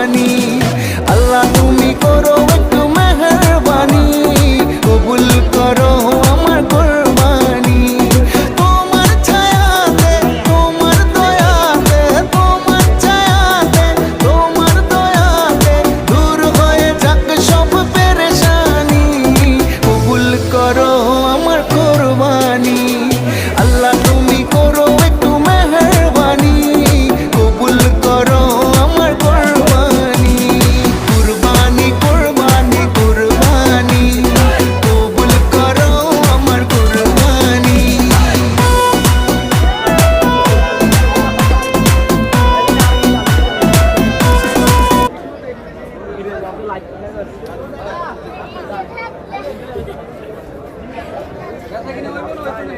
কোরবানি। আল্লাহ তুমি করো একটু মেহেরবানি, কবুল করো আমার কোরবানি। তোমার ছায়াতে, তোমার দয়াতে, তোমার ছায়াতে, তোমার দয়াতে দূর হয়ে যাক সব পেরেশানি, কবুল করো আমার কোরবানি। আল্লাহ তুমি করো একটু মেহেরবানি, কবুল করো আমার কোরবানি। কুরবানি কুরবানি কুরবানি, কবুল করো আমার কোরবানি। Gak